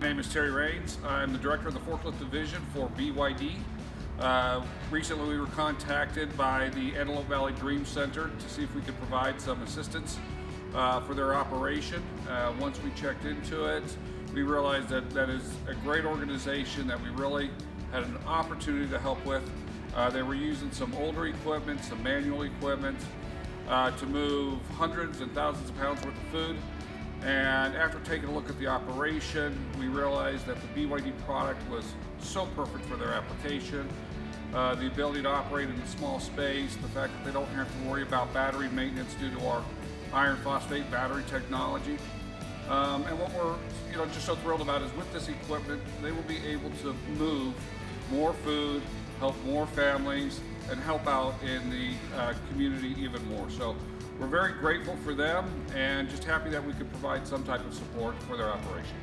My name is Terry Raines. I'm the director of the Forklift Division for BYD. Recently we were contacted by the Antelope Valley Dream Center to see if we could provide some assistance for their operation. Once we checked into it, we realized that that is a great organization that we really had an opportunity to help with. They were using some older equipment, some manual equipment to move hundreds and thousands of pounds worth of food. And after taking a look at the operation, we realized that the BYD product was so perfect for their application. The ability to operate in a small space, the fact that they don't have to worry about battery maintenance due to our iron phosphate battery technology. And what we're just so thrilled about is with this equipment, they will be able to move more food, help more families, and help out in the community even more. So we're very grateful for them and just happy that we could provide some type of support for their operation.